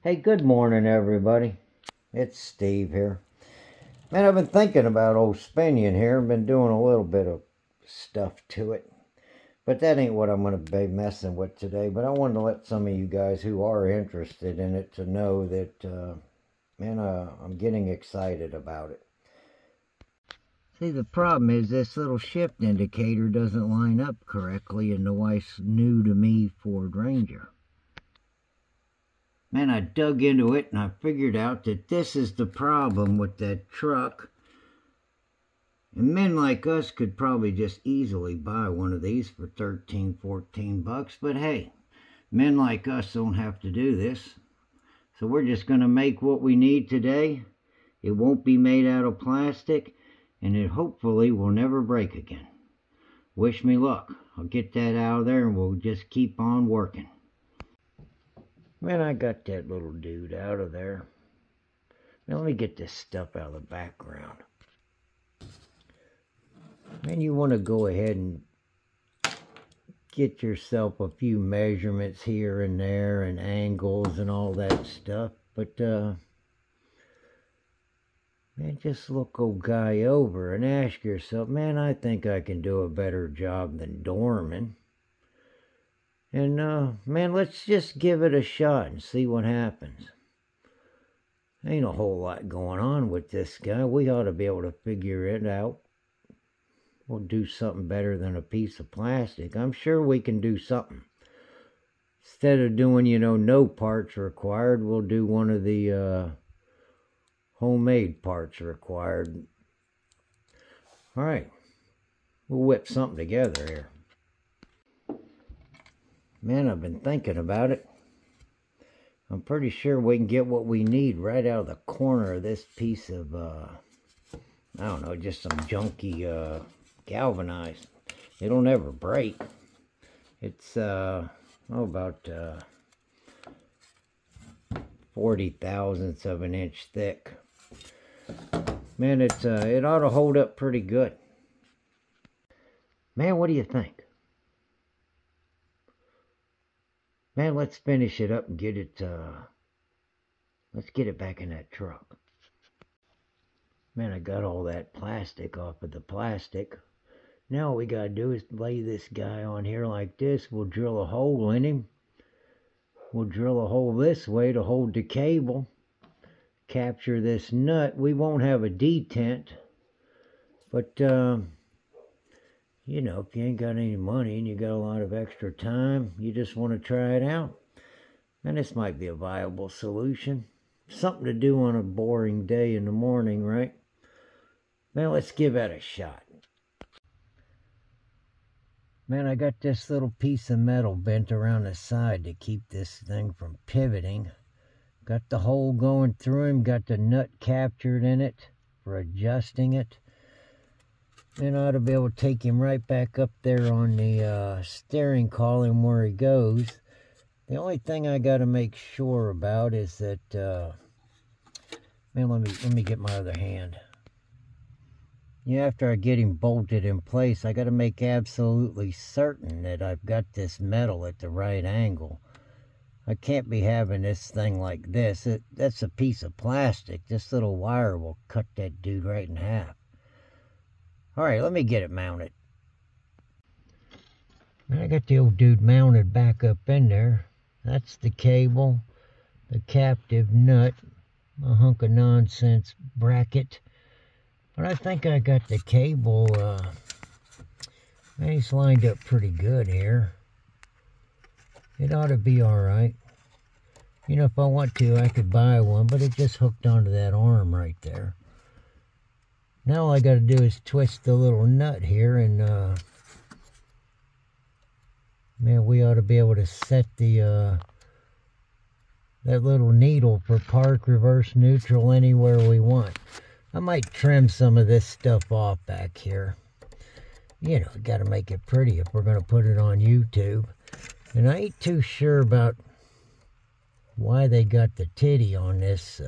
Hey, good morning, everybody. It's Steve here. Man, I've been thinking about old Spinion here. I've been doing a little bit of stuff to it. But that ain't what I'm going to be messing with today. But I wanted to let some of you guys who are interested in it to know that, I'm getting excited about it. See, the problem is this little shift indicator doesn't line up correctly in the wife's new to me Ford Ranger. Man, I dug into it and I figured out that this is the problem with that truck. And men like us could probably just easily buy one of these for 13, 14 bucks. But hey, men like us don't have to do this. So we're just going to make what we need today. It won't be made out of plastic, and it hopefully will never break again. Wish me luck. I'll get that out of there and we'll just keep on working. Man, I got that little dude out of there. Now, let me get this stuff out of the background. Man, you want to go ahead and get yourself a few measurements here and there and angles and all that stuff. But, man, just look old guy over and ask yourself, man, I think I can do a better job than Dorman. And, man, let's just give it a shot and see what happens. Ain't a whole lot going on with this guy. We ought to be able to figure it out. We'll do something better than a piece of plastic. I'm sure we can do something. Instead of doing, no parts required, we'll do one of the homemade parts required. All right. We'll whip something together here. Man, I've been thinking about it. I'm pretty sure we can get what we need right out of the corner of this piece of, I don't know, just some junky galvanized. It'll never break. It's, about 40 thousandths of an inch thick. Man, it ought to hold up pretty good. Man, what do you think? Man, let's finish it up and get it, let's get it back in that truck. Man, I got all that plastic off of the plastic. Now all we gotta do is lay this guy on here like this. We'll drill a hole in him. We'll drill a hole this way to hold the cable. Capture this nut. We won't have a detent. But, if you ain't got any money and you got a lot of extra time, you just want to try it out, man, this might be a viable solution. Something to do on a boring day in the morning, right? Man, let's give that a shot. Man, I got this little piece of metal bent around the side to keep this thing from pivoting. Got the hole going through him, got the nut captured in it for adjusting it. Then I ought to be able to take him right back up there on the steering column where he goes. The only thing I got to make sure about is that, man, let me get my other hand. Yeah, after I get him bolted in place, I got to make absolutely certain that I've got this metal at the right angle. I can't be having this thing like this. That's a piece of plastic. This little wire will cut that dude right in half. All right, let me get it mounted. I got the old dude mounted back up in there. That's the cable, the captive nut, a hunk of nonsense bracket. But I think I got the cable, man, he's lined up pretty good here. It ought to be all right. If I want to, I could buy one, but it just hooked onto that arm right there. Now all I got to do is twist the little nut here and, man, we ought to be able to set the, that little needle for park, reverse, neutral, anywhere we want. I might trim some of this stuff off back here. Got to make it pretty if we're going to put it on YouTube. And I ain't too sure about why they got the titty on this,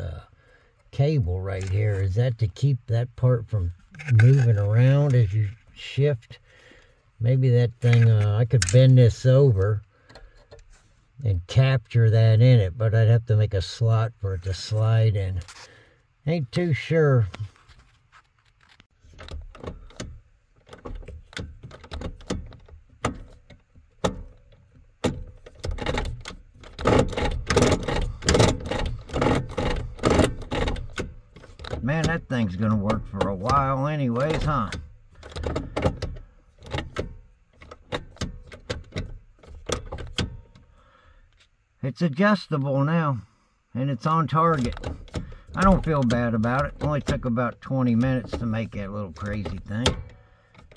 cable right here. Is that to keep that part from moving around as you shift? Maybe that thing, I could bend this over and capture that in it, but I'd have to make a slot for it to slide in. Ain't too sure. Man, that thing's gonna work for a while anyways, huh? It's adjustable now, and it's on target. I don't feel bad about it. Only took about 20 minutes to make that little crazy thing.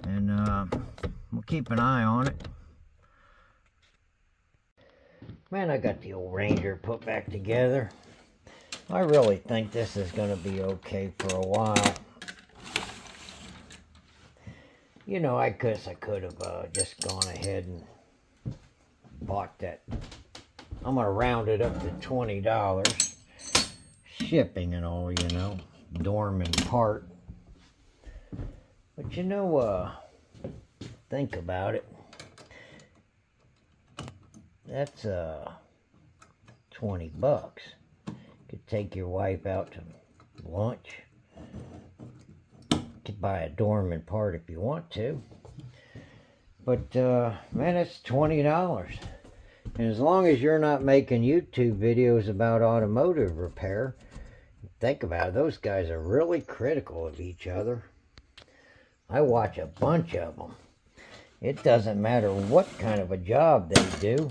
And we'll keep an eye on it. Man, I got the old Ranger put back together. I really think this is going to be okay for a while. You know, I guess I could have just gone ahead and bought that. I'm going to round it up to $20. Shipping and all, you know. Dorman Ford. But you know, think about it. That's 20 bucks. Could take your wife out to lunch. Could buy a Dorman Ford if you want to. But man, it's $20. And as long as you're not making YouTube videos about automotive repair, think about it, those guys are really critical of each other. I watch a bunch of them. It doesn't matter what kind of a job they do.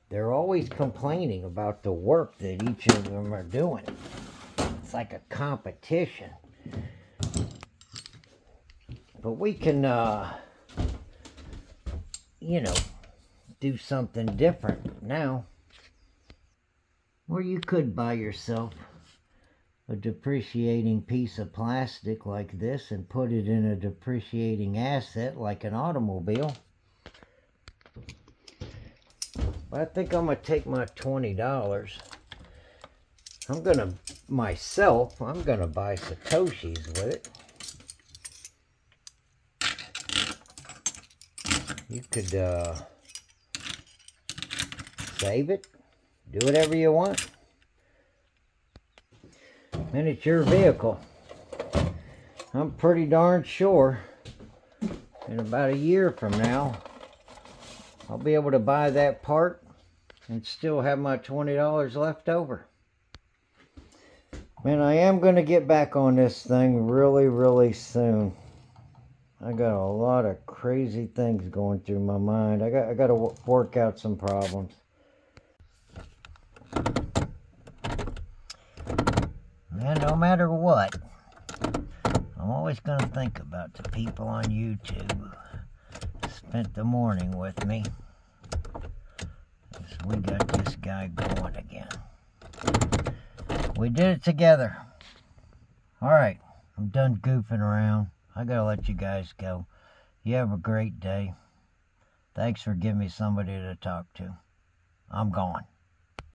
They're always complaining about the work that each of them are doing. It's like a competition. But we can, you know, do something different now. Or you could buy yourself a depreciating piece of plastic like this and put it in a depreciating asset like an automobile. But I think I'm going to take my $20. I'm going to buy Satoshis with it. You could save it, do whatever you want. And it's your vehicle. I'm pretty darn sure in about a year from now, I'll be able to buy that part and still have my $20 left over. Man, I am going to get back on this thing really, really soon. I got a lot of crazy things going through my mind. I got to work out some problems. Man, no matter what, I'm always going to think about the people on YouTube who spent the morning with me. As we got this guy going again. We did it together. Alright, I'm done goofing around. I gotta let you guys go. You have a great day. Thanks for giving me somebody to talk to. I'm gone.